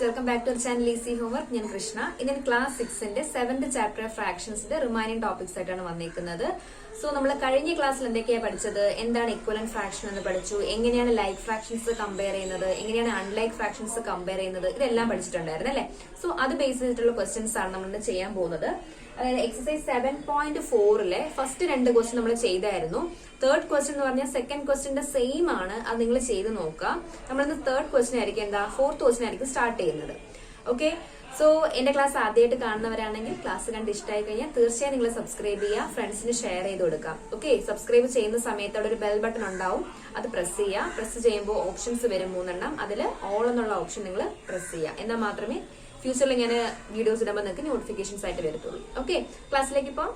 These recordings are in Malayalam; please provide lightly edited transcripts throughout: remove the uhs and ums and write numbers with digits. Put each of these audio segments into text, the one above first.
Welcome back to channel easy homework. ഞാൻ കൃഷ്ണ. ഇന്ന് ക്ലാസ് 6ന്റെ 7th ചാപ്റ്റർ ഫ്രാക്ഷൻസിന്റെ റിമൈനിങ് ടോപ്പിക്സ് ആയിട്ടാണ് വന്നിരിക്കുന്നത്. സോ നമ്മൾ കഴിഞ്ഞ ക്ലാസ്സിൽ എന്തൊക്കെയാണ് പഠിച്ചത്? എന്താണ് ഇക്വലന്റ് ഫ്രാക്ഷൻ എന്ന് പഠിച്ചു, എങ്ങനെയാണ് ലൈക്ക് ഫ്രാക്ഷൻസ് കമ്പയർ ചെയ്യുന്നത്, എങ്ങനെയാണ് അൺലൈക്ക് ഫ്രാക്ഷൻസ് കമ്പയർ ചെയ്യുന്നത്, ഇതെല്ലാം പഠിച്ചിട്ടുണ്ടായിരുന്നു അല്ലെ. സോ അത് ബേസ് ചെയ്തിട്ടുള്ള ക്വസ്റ്റ്യൻസ് ആണ് നമ്മൾ ചെയ്യാൻ പോകുന്നത്. അതായത് എക്സസൈസ് 7.4 ഫസ്റ്റ് 2 ക്വസ്റ്റ്യൻ നമ്മൾ ചെയ്തായിരുന്നു. തേർഡ് ക്വസ്റ്റ്യൻ എന്ന് പറഞ്ഞാൽ സെക്കൻഡ് ക്വസ്റ്റ്യന്റെ സെയിം ആണ്. അത് നിങ്ങൾ ചെയ്ത് നോക്കുക. നമ്മളിന്ന് തേർഡ് ക്വസ്റ്റ്യൻ ആയിരിക്കും ഫോർത്ത് ക്വസ്റ്റ്യൻ ആയിരിക്കും സ്റ്റാർട്ട് ചെയ്യുന്നത്. ഓക്കെ, സോ എന്റെ ക്ലാസ് ആദ്യമായിട്ട് കാണുന്നവരാണെങ്കിൽ ക്ലാസ് കണ്ട് ഇഷ്ടമായി കഴിഞ്ഞാൽ തീർച്ചയായും നിങ്ങൾ സബ്സ്ക്രൈബ് ചെയ്യുക, ഫ്രണ്ട്സിന് ഷെയർ ചെയ്ത് കൊടുക്കാം. ഓക്കെ, സബ്സ്ക്രൈബ് ചെയ്യുന്ന സമയത്ത് അവിടെ ഒരു ബെൽ ബട്ടൺ ഉണ്ടാവും, അത് പ്രസ് ചെയ്യുക. പ്രസ് ചെയ്യുമ്പോൾ ഓപ്ഷൻസ് വരും 3 അതിൽ ഓൾ എന്നുള്ള ഓപ്ഷൻ നിങ്ങൾ പ്രസ് ചെയ്യുക. എന്നാൽ മാത്രമേ ഫ്യൂച്ചറിൽ ഞാൻ വീഡിയോസ് ഇടുമ്പോൾ നിങ്ങൾക്ക് നോട്ടിഫിക്കേഷൻസ് ആയിട്ട് വരത്തുള്ളൂ. ഓക്കെ, ക്ലാസ്സിലേക്ക് പോകാം.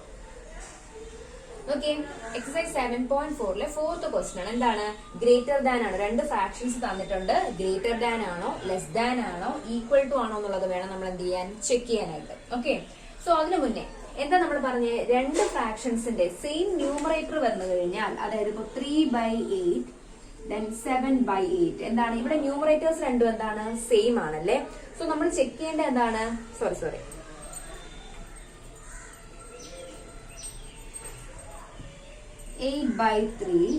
ഓക്കെ, എക്സസൈസ് 7.4 ഫോർത്ത് ക്വസ്റ്റ്യൻ ആണ്. എന്താണ്? ഗ്രേറ്റർ ദാൻ ആണ്. 2 ഫ്രാക്ഷൻസ് തന്നിട്ടുണ്ട്. ഗ്രേറ്റർ ദാൻ ആണോ, ലെസ് ദാൻ ആണോ, ഈക്വൽ ടു ആണോ എന്നുള്ളത് വേണം നമ്മൾ എന്ത് ചെയ്യാൻ, ചെക്ക് ചെയ്യാനായിട്ട്. ഓക്കെ, സോ അതിനു മുന്നേ എന്താ നമ്മൾ പറഞ്ഞ 2 ഫ്രാക്ഷൻസിന്റെ സെയിം ന്യൂമറേറ്റർ വന്നു കഴിഞ്ഞാൽ, അതായത് ഇപ്പൊ 3/8 then 7/8 എന്താണ്? ഇവിടെ ന്യൂമറേറ്റേഴ്സ് രണ്ടും എന്താണ്, സെയിം ആണല്ലേ. സോ നമ്മൾ ചെക്ക് ചെയ്യേണ്ട എന്താണ്, സോറി 8/3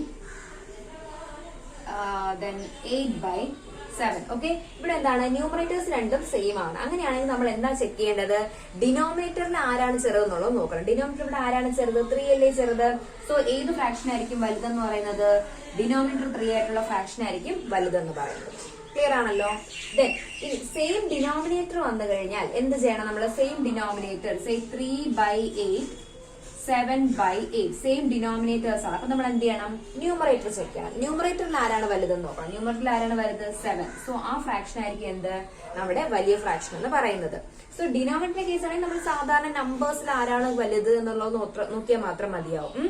then 8/7. ഓക്കെ, ഇവിടെ എന്താണ്, ന്യൂമറേറ്റേഴ്സ് രണ്ടും സെയിം ആണ്. അങ്ങനെയാണെങ്കിൽ നമ്മൾ എന്താ ചെക്ക് ചെയ്യേണ്ടത്? ഡിനോമിനേറ്ററിൽ ആരാണ് ചെറുതെന്നുള്ളത് നോക്കണം. ഡിനോമിനേറ്റർ ഇവിടെ ആരാണ് ചെറുത്? 3 അല്ലേ ചെറുത്. സോ ഏത് ഫ്രാക്ഷൻ ആയിരിക്കും വലുതെന്ന് പറയുന്നത്? ഡിനോമിനേറ്റർ 3 ആയിട്ടുള്ള ഫ്രാക്ഷൻ ആയിരിക്കും വലുതെന്ന് പറയുന്നത്. ക്ലിയർ ആണല്ലോ. ദെൻ ഇനി സെയിം ഡിനോമിനേറ്റർ വന്നു കഴിഞ്ഞാൽ എന്ത് ചെയ്യണം നമ്മൾ? സെയിം ഡിനോമിനേറ്റർ 3/8 7/8 സെയിം ഡിനോമിനേറ്റേഴ്സ് ആണ്. അപ്പൊ നമ്മൾ എന്ത് ചെയ്യണം? ന്യൂമറേറ്റർ ചെക്ക് ചെയ്യണം. ന്യൂമറേറ്ററിൽ ആരാണ് വലുതെന്ന് നോക്കണം. ന്യൂമറേറ്ററിൽ ആരാണ് വലുത്? 7. സോ ആ ഫ്രാക്ഷൻ ആയിരിക്കും എന്ത്, നമ്മുടെ വലിയ ഫ്രാക്ഷൻ എന്ന് പറയുന്നത്. സോ ഡിനോമിനേറ്ററിന്റെ കേസ് ആണെങ്കിൽ നമ്മൾ സാധാരണ നമ്പേഴ്സിൽ ആരാണ് വലുത് എന്നുള്ളത് നോക്കിയാൽ മാത്രം മതിയാവും.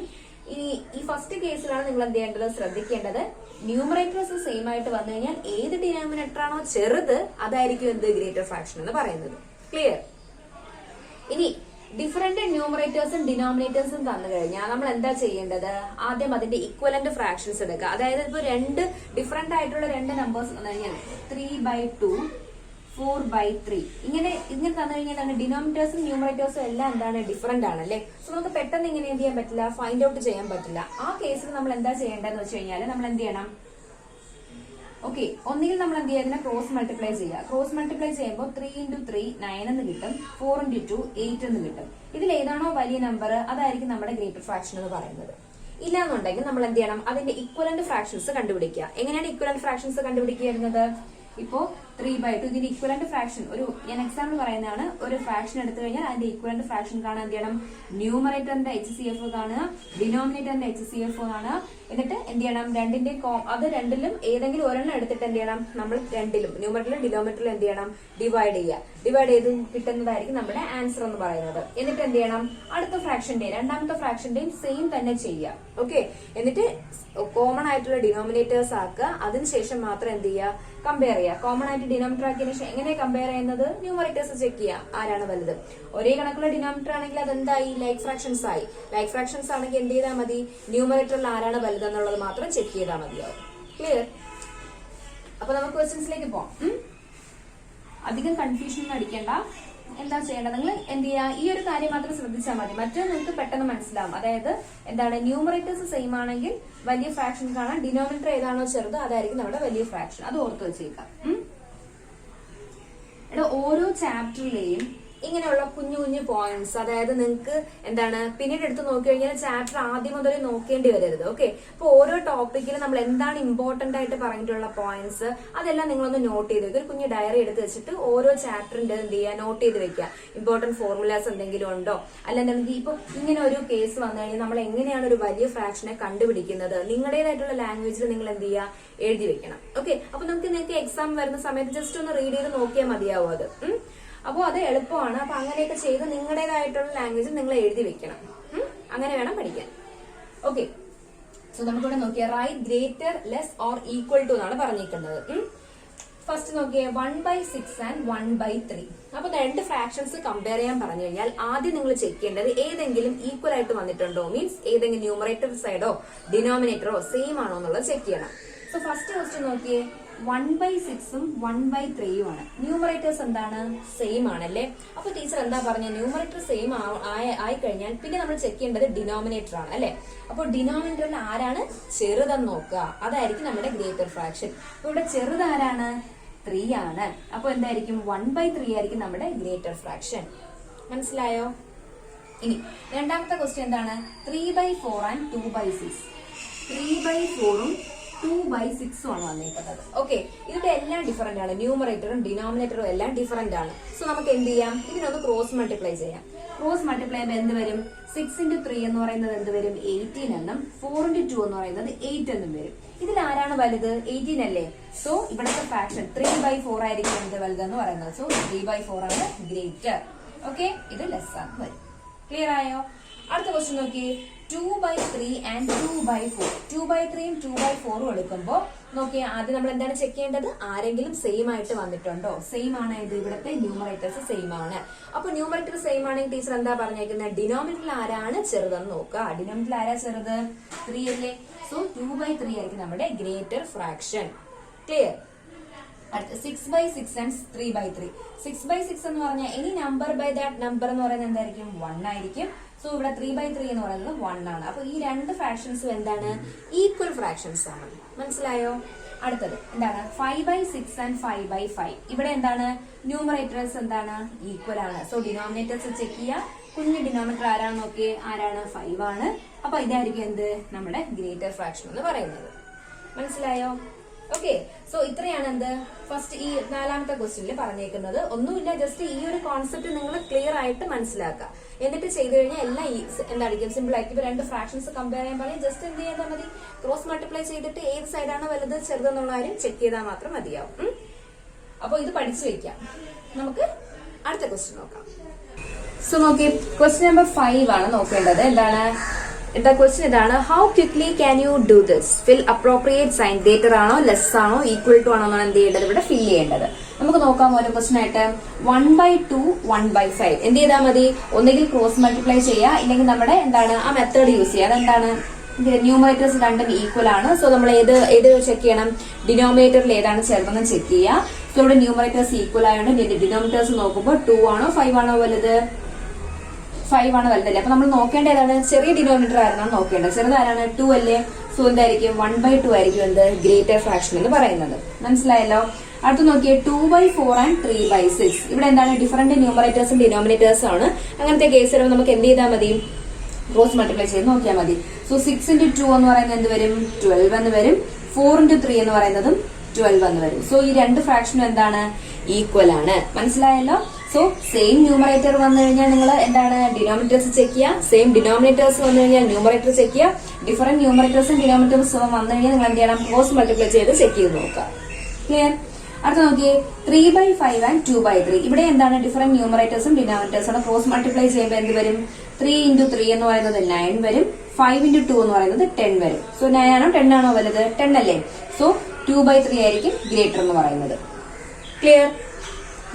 ഇനി ഈ ഫസ്റ്റ് കേസിലാണ് നിങ്ങൾ എന്ത് ചെയ്യേണ്ടത്, ശ്രദ്ധിക്കേണ്ടത് ന്യൂമറേറ്റേഴ്സ് സെയിം ആയിട്ട് വന്നു കഴിഞ്ഞാൽ ഏത് ഡിനോമിനേറ്റർ ആണോ ചെറുത് അതായിരിക്കും എന്ത്, ഗ്രേറ്റർ ഫ്രാക്ഷൻ എന്ന് പറയുന്നത്. ക്ലിയർ? ഇനി ഡിഫറെന്റ് ന്യൂമറേറ്റേഴ്സും ഡിനോമിനേറ്റേഴ്സും തന്നു കഴിഞ്ഞാൽ നമ്മൾ എന്താ ചെയ്യേണ്ടത്? ആദ്യം അതിന്റെ ഇക്വലന്റ് ഫ്രാക്ഷൻസ് എടുക്കുക. അതായത് ഇപ്പൊ 2 ഡിഫറെന്റ് ആയിട്ടുള്ള 2 നമ്പേഴ്സ് തന്നു കഴിഞ്ഞാൽ 3/2 4/3 ഇങ്ങനെ തന്നു കഴിഞ്ഞാൽ ഡിനോമിനേറ്റേഴ്സും ന്യൂമറേറ്റേഴ്സും എല്ലാം എന്താണ്, ഡിഫറെന്റ് ആണല്ലേ. സോ നമുക്ക് പെട്ടെന്ന് ഇങ്ങനെ എന്ത് ചെയ്യാൻ പറ്റില്ല, ഫൈൻഡ് ഔട്ട് ചെയ്യാൻ പറ്റില്ല. ആ കേസിൽ നമ്മൾ എന്താ ചെയ്യേണ്ടതെന്ന് വെച്ച് കഴിഞ്ഞാൽ നമ്മൾ എന്ത് ചെയ്യണം? ഓക്കെ, ഒന്നുകിൽ നമ്മൾ എന്ത് ചെയ്യുക, ക്രോസ് മൾട്ടിപ്ലൈ ചെയ്യുക. ക്രോസ് മൾട്ടിപ്ലൈ ചെയ്യുമ്പോൾ 3 × 3 9 എന്ന് കിട്ടും, 4 × 2 8 എന്ന് കിട്ടും. ഇതിൽ ഏതാണോ വലിയ നമ്പർ അതായിരിക്കും നമ്മുടെ ഗ്രേറ്റർ ഫ്രാക്ഷൻ എന്ന് പറയുന്നത്. ഇല്ലാന്നുണ്ടെങ്കിൽ നമ്മൾ എന്ത് ചെയ്യണം? അതിന്റെ ഇക്വലന്റ് ഫ്രാക്ഷൻസ് കണ്ടുപിടിക്കുക. എങ്ങനെയാണ് ഇക്വലന്റ് ഫ്രാക്ഷൻസ് കണ്ടുപിടിക്കുന്നത്? ഇപ്പോ 3/2 ഇതിന്റെ ഇക്വലന്റ് ഫ്രാക്ഷൻ, ഞാൻ എക്സാമ്പിൾ പറയുന്നതാണ്. ഒരു ഫ്രാക്ഷൻ എടുത്തു കഴിഞ്ഞാൽ അതിന്റെ ഇക്വലന്റ് ഫ്രാക്ഷൻ കാണാൻ എന്ത് ചെയ്യണം? ന്യൂമറേറ്ററിന്റെ HCF കാണുക, ഡിനോമിനേറ്ററിന്റെ HCF കാണുക. എന്നിട്ട് എന്ത് ചെയ്യണം? അത് രണ്ടിലും ഏതെങ്കിലും ഒരെണ്ണം എടുത്തിട്ട് എന്ത് ചെയ്യണം? നമ്മൾ രണ്ടിലും ന്യൂമറേറ്ററിലും ഡിനോമിനേറ്ററിലും എന്ത് ചെയ്യണം? ഡിവൈഡ് ചെയ്യുക. ഡിവൈഡ് ചെയ്ത് കിട്ടുന്നതായിരിക്കും നമ്മുടെ ആൻസർ എന്ന് പറയുന്നത്. എന്നിട്ട് എന്ത് ചെയ്യണം? അടുത്ത ഫ്രാക്ഷന്റെയും രണ്ടാമത്തെ ഫ്രാക്ഷന്റെയും സെയിം തന്നെ ചെയ്യുക. ഓക്കെ, എന്നിട്ട് കോമൺ ആയിട്ടുള്ള ഡിനോമിനേറ്റേഴ്സ് ആക്കുക. അതിനുശേഷം മാത്രം എന്ത് ചെയ്യുക? കമ്പയർ ചെയ്യുക. കോമൺ ആയിട്ട് ഡിനോമിനേറ്റർ ആക്കിയതിനു ശേഷം എങ്ങനെ കമ്പയർ ചെയ്യുന്നത്? ന്യൂമറേറ്റേഴ്സ് ചെക്ക് ചെയ്യുക, ആരാണ് വലുത്. ഒരേ കണക്കുള്ള ഡിനോമിനേറ്റർ ആണെങ്കിൽ അതെന്തായി? ലൈക്ക് ഫ്രാക്ഷൻസ് ആയി. ലൈക്ക് ഫ്രാക്ഷൻസ് ആണെങ്കിൽ എന്ത് ചെയ്താൽ മതി? ന്യൂമറേറ്ററിൽ ആരാണ് വലുതെന്നുള്ളത് മാത്രം ചെക്ക് ചെയ്താൽ മതിയാവും. ക്ലിയർ? അപ്പൊ നമുക്ക് ക്വസ്റ്റ്യൻസിലേക്ക് പോവാം. അധികം കൺഫ്യൂഷൻ ഒന്നും അടിക്കണ്ട. എന്താ ചെയ്യേണ്ടത്? നിങ്ങൾ എന്ത് ചെയ്യുക, ഈ ഒരു കാര്യം മാത്രം ശ്രദ്ധിച്ചാൽ മതി. മറ്റൊരു നിങ്ങൾക്ക് പെട്ടെന്ന് മനസ്സിലാവും. അതായത് എന്താണ്, ന്യൂമറേറ്റേഴ്സ് സെയിം ആണെങ്കിൽ വലിയ ഫ്രാക്ഷൻ കാണാം, ഡിനോമിനേറ്റർ ഏതാണോ ചെറുത് അതായിരിക്കും നമ്മുടെ വലിയ ഫ്രാക്ഷൻ. അത് ഓർത്ത് വെച്ചേക്കാം. ഓരോ ചാപ്റ്ററിലെയും ഇങ്ങനെയുള്ള കുഞ്ഞു കുഞ്ഞു പോയിന്റ്സ്, അതായത് നിങ്ങൾക്ക് എന്താണ് പിന്നീട് എടുത്ത് നോക്കി കഴിഞ്ഞാൽ ചാപ്റ്റർ ആദ്യം മുതൽ നോക്കേണ്ടി വരരുത്. ഓക്കെ, അപ്പൊ ഓരോ ടോപ്പിക്കിലും നമ്മൾ എന്താണ് ഇമ്പോർട്ടന്റ് ആയിട്ട് പറഞ്ഞിട്ടുള്ള പോയിന്റ്സ് അതെല്ലാം നിങ്ങളൊന്ന് നോട്ട് ചെയ്ത് വെക്കുക. ഒരു കുഞ്ഞു ഡയറി എടുത്ത് വെച്ചിട്ട് ഓരോ ചാപ്റ്ററിന്റെ എന്ത് ചെയ്യുക, നോട്ട് ചെയ്ത് വെക്കുക. ഇമ്പോർട്ടന്റ് ഫോർമുലാസ് എന്തെങ്കിലും ഉണ്ടോ, അല്ലെന്നുണ്ടെങ്കിൽ ഇപ്പൊ ഇങ്ങനെ ഒരു കേസ് വന്നു കഴിഞ്ഞാൽ നമ്മൾ എങ്ങനെയാണ് ഒരു വലിയ ഫ്രാക്ഷനെ കണ്ടുപിടിക്കുന്നത്, നിങ്ങളുടേതായിട്ടുള്ള ലാംഗ്വേജിൽ നിങ്ങൾ എന്ത് ചെയ്യുക, എഴുതി വെക്കണം. ഓക്കെ, അപ്പൊ നിങ്ങൾക്ക് എക്സാം വരുന്ന സമയത്ത് ജസ്റ്റ് ഒന്ന് റീഡ് ചെയ്ത് നോക്കിയാൽ മതിയാവും അത്. അപ്പോൾ അത് എളുപ്പമാണ്. അപ്പൊ അങ്ങനെയൊക്കെ ചെയ്ത് നിങ്ങളുടേതായിട്ടുള്ള ലാംഗ്വേജിൽ നിങ്ങൾ എഴുതി വെക്കണം. അങ്ങനെ വേണം പഠിക്കാൻ. ഓക്കെ, സോ നമുക്കിവിടെ നോക്കിയാൽ right greater less or equal to എന്നാണ് പറഞ്ഞിരിക്കുന്നത്. ഫസ്റ്റ് നോക്കിയേ 1/6 ആൻഡ് 1/3. അപ്പൊ 2 ഫ്രാക്ഷൻസ് കമ്പയർ ചെയ്യാൻ പറഞ്ഞു കഴിഞ്ഞാൽ ആദ്യം നിങ്ങൾ ചെക്ക് ചെയ്യേണ്ടത് ഏതെങ്കിലും ഈക്വൽ ആയിട്ട് വന്നിട്ടുണ്ടോ, മീൻസ് ഏതെങ്കിലും ന്യൂമറേറ്റർ സൈഡോ ഡിനോമിനേറ്ററോ സെയിം ആണോ എന്നുള്ളത് ചെക്ക് ചെയ്യണം. സോ ഫസ്റ്റ് ക്വസ്റ്റ്യൻ നോക്കിയേ 1/6 1/3 ആണ്. ന്യൂമറേറ്റേഴ്സ് എന്താണ്? സെയിം ആണല്ലേ. അപ്പൊ ടീച്ചർ എന്താ പറഞ്ഞ, ന്യൂമറേറ്റർ സെയിം ആയി കഴിഞ്ഞാൽ പിന്നെ നമ്മൾ ചെക്ക് ചെയ്യേണ്ടത് ഡിനോമിനേറ്റർ ആണ് അല്ലെ. അപ്പൊ ഡിനോമിനേറ്ററിൽ ആരാണ് ചെറുതെന്ന് നോക്കുക, അതായിരിക്കും നമ്മുടെ ഗ്രേറ്റർ ഫ്രാക്ഷൻ. അപ്പൊ ഇവിടെ ചെറുത് ആരാണ്? 3 ആണ്. അപ്പൊ എന്തായിരിക്കും? 1/3 ആയിരിക്കും നമ്മുടെ ഗ്രേറ്റർ ഫ്രാക്ഷൻ. മനസ്സിലായോ? ഇനി രണ്ടാമത്തെ ക്വസ്റ്റ്യൻ എന്താണ്? 3/4 ആൻഡ് 2/6. 3/4 2/6 ആണ് വന്നേക്കുന്നത്. ഓക്കെ, ഇതിന്റെ എല്ലാം ഡിഫറെന്റ് ആണ്. ന്യൂമറേറ്ററും ഡിനോമിനേറ്ററും എല്ലാം ഡിഫറെന്റ് ആണ്. സോ നമുക്ക് എന്ത് ചെയ്യാം? ഇതിനൊന്ന് ക്രോസ് മൾട്ടിപ്ലൈ ചെയ്യാം. ക്രോസ് മൾട്ടിപ്ലൈ ചെയ്യുമ്പോൾ എന്ത് വരും? 6 × 3 എന്ന് പറയുന്നത് എന്ത് വരും? 18 എന്നും 4 × 2 എന്ന് പറയുന്നത് 8 എന്നും വരും. ഇതിൽ ആരാണ് വലുത്? 18 അല്ലേ. സോ ഇവിടുത്തെ ഫ്രാക്ഷൻ 3/4 ആയിരിക്കും എന്ത് വലുതെന്ന് പറയുന്നത്. സോ 3/4 ആണ് ഗ്രേറ്റർ. ഓക്കെ, ഇത് ലെസ് ആണ് വരും. ക്ലിയർ ആയോ? അടുത്ത ക്വസ്റ്റ്യൻ നോക്കി. 2/3 ആൻഡ് 2/4. 2/3 2/4 എടുക്കുമ്പോൾ നോക്കിയേ, ആദ്യം നമ്മൾ എന്താണ് ചെക്ക് ചെയ്യേണ്ടത്? ആരെങ്കിലും സെയിം ആയിട്ട് വന്നിട്ടുണ്ടോ? സെയിം ആണ്. ഇത് ഇവിടുത്തെ ന്യൂമറേറ്റേഴ്സ് സെയിം ആണ്. അപ്പൊ ന്യൂമറേറ്റർ സെയിം ആണെങ്കിൽ ടീച്ചർ എന്താ പറഞ്ഞേക്കുന്നത്? ഡിനോമിനേറ്ററിൽ ആരാണ് ചെറുതെന്ന് നോക്കുക. ഡിനോമിനേറ്ററിൽ ആരാ ചെറുത്? 3 അല്ലേ. സോ 2/3 ആയിരിക്കും നമ്മുടെ ഗ്രേറ്റർ ഫ്രാക്ഷൻ. ക്ലിയർ? അടുത്ത 6/6 ആൻഡ് 3/3. 6/6 എന്ന് പറഞ്ഞാൽ any number by that number എന്ന് പറയുന്നത് എന്തായിരിക്കും? 1 ആയിരിക്കും. സോ ഇവിടെ 3/3 എന്ന് പറയുന്നത് 1 ആണ്. അപ്പൊ ഈ രണ്ട് ഫ്രാക്ഷൻസും എന്താണ്? ഈക്വൽ ഫ്രാക്ഷൻസ് ആണ്. മനസ്സിലായോ? അടുത്തത് എന്താണ്? 5/6 ആൻഡ് 5/5. ഇവിടെ എന്താണ്? ന്യൂമറേറ്റേഴ്സ് എന്താണ്? ഈക്വൽ ആണ്. സോ ഡിനോമിനേറ്റേഴ്സ് ചെക്ക് ചെയ്യുക. കുഞ്ഞ് ഡിനോമിനേറ്റർ ആരാണ് നോക്കിയേ? ആരാണ്? 5 ആണ്. അപ്പൊ ഇതായിരിക്കും എന്ത്? നമ്മുടെ ഗ്രേറ്റർ ഫ്രാക്ഷൻ എന്ന് പറയുന്നത്. മനസ്സിലായോ? ഓക്കെ, സോ ഇത്രയാണ് എന്ത് ഫസ്റ്റ് ഈ നാലാമത്തെ ക്വസ്റ്റ്യനിൽ പറഞ്ഞേക്കുന്നത്. ഒന്നുമില്ല, ജസ്റ്റ് ഈ ഒരു കോൺസെപ്റ്റ് നിങ്ങൾ ക്ലിയർ ആയിട്ട് മനസ്സിലാക്കുക. എന്നിട്ട് ചെയ്തു കഴിഞ്ഞാൽ എല്ലാം എന്തായിരിക്കും? സിമ്പിൾ ആയിട്ട്. ഇപ്പൊ രണ്ട് ഫ്രാക്ഷൻസ് കമ്പയർ ചെയ്യാൻ പറഞ്ഞാൽ ജസ്റ്റ് എന്ത് ചെയ്യാൻ മതി? ക്രോസ് മൾട്ടിപ്ലൈ ചെയ്തിട്ട് ഏത് സൈഡാണ് വലുത് ചെറുതെന്നുള്ള കാര്യം ചെക്ക് ചെയ്താൽ മാത്രം മതിയാവും. അപ്പൊ ഇത് പഠിച്ചു വെക്കാം. നമുക്ക് അടുത്ത ക്വസ്റ്റ്യൻ നോക്കാം. സോ നോക്കി, ക്വസ്റ്റ്യൻ നമ്പർ 5 ആണ് നോക്കേണ്ടത്. എന്താണ്? The question ഇതാണ്, how quickly can you do this? Fill appropriate sign. Greater ആണോ, ലെസ് ആണോ, ഈക്വൽ ടു ആണോ എന്നാണ് എന്ത് ചെയ്യേണ്ടത്? ഇവിടെ ഫിൽ ചെയ്യേണ്ടത്. നമുക്ക് നോക്കാം ഓരോ ക്വസ്റ്റ്യൻ ആയിട്ട്. 1/2 1/5 എന്ത് ചെയ്താൽ മതി? ഒന്നുകിൽ ക്രോസ് മൾട്ടിപ്ലൈ ചെയ്യുക, ഇല്ലെങ്കിൽ നമ്മുടെ എന്താണ് ആ മെത്തേഡ് യൂസ് ചെയ്യുക. അതെന്താണ്? ന്യൂമറേറ്റേഴ്സ് രണ്ടും ഈക്വൽ ആണ്. സോ നമ്മൾ ഏത് ചെക്ക് ചെയ്യണം? ഡിനോമിനേറ്ററിൽ ഏതാണ് ചെറുതെന്ന് ചെക്ക് ചെയ്യുക. സോ ഇവിടെ ന്യൂമറേറ്റേഴ്സ് ഈക്വൽ ആയതുകൊണ്ട് ഡിനോമിനേറ്റേഴ്സ് നോക്കുമ്പോൾ 2 ആണോ 5 ആണോ വലുത്? 5 ആണ് വലുതല്ലേ. അപ്പൊ നമ്മൾ നോക്കേണ്ട ഏതാണ്? ചെറിയ ഡിനോമിനേറ്റർ ആയിരുന്നാണ് നോക്കേണ്ടത്. ചെറുതാരാണ്? 2 അല്ലേ. സോ എന്തായിരിക്കും? 1/2 ആയിരിക്കും എന്ത്? ഗ്രേറ്റർ ഫ്രാക്ഷൻ എന്ന് പറയുന്നത്. മനസ്സിലായല്ലോ? അടുത്ത് നോക്കിയേ, 2/4 ആൻഡ് 3/6. ഇവിടെ എന്താണ്? ഡിഫറെന്റ് ന്യൂമറേറ്റേഴ്സും ഡിനോമിനേറ്റേഴ്സും ആണ്. അങ്ങനത്തെ കേസിൽ നമുക്ക് എന്ത് ചെയ്താൽ മതി? ക്രോസ് മൾട്ടിപ്ലൈ ചെയ്ത് നോക്കിയാൽ മതി. സോ 6 × 2 എന്ന് പറയുന്നത് എന്ത് വരും? 12 എന്ന് വരും. 4 × 3 എന്ന് പറയുന്നതും 12 എന്ന് വരും. സോ ഈ രണ്ട് ഫ്രാക്ഷനും എന്താണ്? ഈക്വൽ ആണ്. മനസ്സിലായല്ലോ? സോ സെയിം ന്യൂമറേറ്റർ വന്നു കഴിഞ്ഞാൽ നിങ്ങൾ എന്താണ്? ഡിനോമിനേറ്റേഴ്സ് ചെക്ക് ചെയ്യുക. സെയിം ഡിനോമിനേറ്റേഴ്സ് വന്നു കഴിഞ്ഞാൽ ന്യൂമറേറ്റർ ചെക്ക് ചെയ്യുക. ഡിഫറെന്റ് ന്യൂമറേറ്റേഴ്സും ഡിനോമിനേറ്റേഴ്സും വന്നു കഴിഞ്ഞാൽ നിങ്ങൾ എന്ത് ചെയ്യണം? ക്രോസ് മൾട്ടിപ്ലൈ ചെയ്ത് ചെക്ക് ചെയ്ത് നോക്കുക. ക്ലിയർ? അടുത്ത നോക്കിയേ, 3/5 ആൻഡ് 2/3. ഇവിടെ എന്താണ്? ഡിഫറെന്റ് ന്യൂമറേറ്റേഴ്സും ഡിനോമിനേറ്റേഴ്സും ആണ്. ക്രോസ് മൾട്ടിപ്ലൈ ചെയ്യുമ്പോൾ എന്ത് വരും? 3 × 3 എന്ന് പറയുന്നത് 9 വരും. 5 × 2 എന്ന് പറയുന്നത് 10 വരും. സോ 9 ആണോ 10 ആണോ വലുത്? 10 അല്ലേ. സോ 2/3 ആയിരിക്കും ഗ്രേറ്റർ എന്ന് പറയുന്നത്. ക്ലിയർ?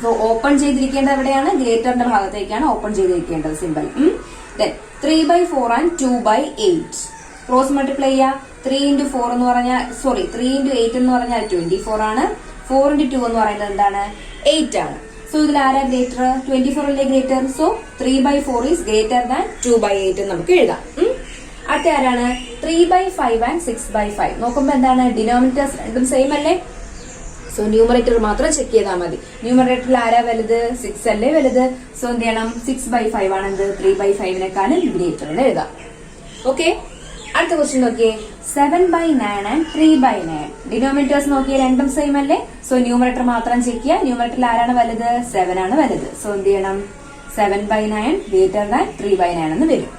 സോ ഓപ്പൺ ചെയ്തിരിക്കേണ്ടത് എവിടെയാണ്? ഗ്രേറ്ററിന്റെ ഭാഗത്തേക്കാണ് ഓപ്പൺ ചെയ്തിരിക്കേണ്ടത് simple. Then 3/4 and 2/8. Cross multiply ചെയ്യുക. 3 × 4 എന്ന് പറഞ്ഞാൽ 3 × 8 എന്ന് പറഞ്ഞാൽ 24 ആണ്. 4 × 2 എന്ന് പറയുന്നത് എന്താണ്? 8 ആണ്. സോ ഇതിൽ ആരാ ഗ്രേറ്റർ? 24 അല്ലേ greater. So 3/4 is greater than 2/8 എന്ന് നമുക്ക് എഴുതാം. അടുത്ത ആരാണ്? 3/5 ആൻഡ് 6/5. നോക്കുമ്പോ എന്താണ്? ഡിനോമിനേറ്റേഴ്സ് രണ്ടും സെയിം അല്ലേ. സോ ന്യൂമറേറ്റർ മാത്രം ചെക്ക് ചെയ്താൽ മതി. ന്യൂമറേറ്ററിൽ ആരാ വലുത്? 6 അല്ലേ വലുത്. സോ എന്ത് ചെയ്യണം? 6/5 ആണ് എന്ത്? 3/5നേക്കാളും ഗ്രേറ്റർ എന്ന് എഴുതാം. ഓക്കെ, അടുത്ത ക്വസ്റ്റ്യൻ നോക്കിയേ, 7/9 ആൻഡ് 3/9. ഡിനോമിനേറ്റേഴ്സ് നോക്കിയേ രണ്ടും സെയിം അല്ലേ. സോ ന്യൂമറേറ്റർ മാത്രം ചെക്ക് ചെയ്യുക. ന്യൂമറേറ്ററിൽ ആരാണ് വലുത്? 7 ആണ് വലുത്. സോ എന്ത് ചെയ്യണം? 7/9 ഗ്രേറ്റർ ദാൻ 3/9 എന്ന് വരും.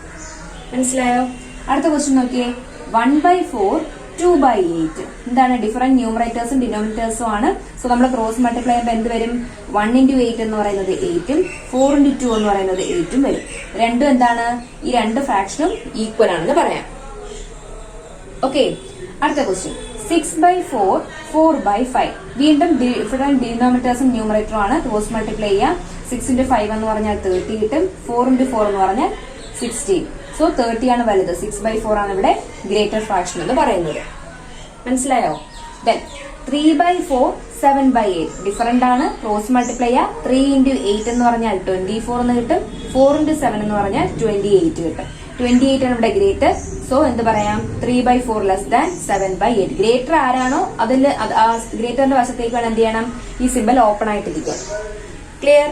മനസ്സിലായോ? അടുത്ത ക്വസ്റ്റ്യൻ നോക്കിയേ, 1/4 2/8. എന്താണ്? ഡിഫറെന്റ് ന്യൂമറേറ്റേഴ്സും ഡിനോമിനേറ്റേഴ്സും ആണ്. സോ നമ്മൾ ക്രോസ് മൾട്ടിപ്ലൈ ചെയ്യുമ്പോൾ എന്ത് വരും? 1 × 8 എന്ന് പറയുന്നത് 8ഉം 4 × 2 എന്ന് പറയുന്നത് 8ഉം വരും. രണ്ടും എന്താണ്? ഈ രണ്ട് ഫ്രാക്ഷനും ഈക്വൽ ആണെന്ന് പറയാം. ഓക്കെ, അടുത്ത ക്വസ്റ്റ്യൻ, 6/4 4/5. വീണ്ടും ഡിഫറെന്റ് ഡിനോമിനേറ്റേഴ്സും ന്യൂമറേറ്ററും ആണ്. ക്രോസ് മൾട്ടിപ്ലൈ ചെയ്യാം. 6 × 5 എന്ന് പറഞ്ഞാൽ 30 കിട്ടും. 4 × 4 എന്ന് പറഞ്ഞാൽ 16. സോ 30 ആണ് വലുത്. 6/4 ആണ് ഇവിടെ ഗ്രേറ്റർ ഫ്രാക്ഷൻ എന്ന് പറയുന്നത്. മനസ്സിലായോ? ദെൻ 3/4 7/8 ഡിഫറന്റ് ആണ്. ക്രോസ് മൾട്ടിപ്ലൈ ചെയ്യാം. 3 into 8 എന്ന് പറഞ്ഞാൽ 24 എന്ന് കിട്ടും. 4 into 7 എന്ന് പറഞ്ഞാൽ 28 കിട്ടും. 28 ആണ് ഇവിടെ ഗ്രേറ്റർ. സോ എന്ത് പറയാം, 3/4 ലെസ് ദാൻ 7/8. ഗ്രേറ്റർ ആരാണോ അതിൽ ആ ഗ്രേറ്ററിന്റെ വശത്തേക്ക് വേണം എന്ത് ചെയ്യണം, ഈ സിമ്പിൾ ഓപ്പൺ ആയിട്ടിരിക്കും. ക്ലിയർ?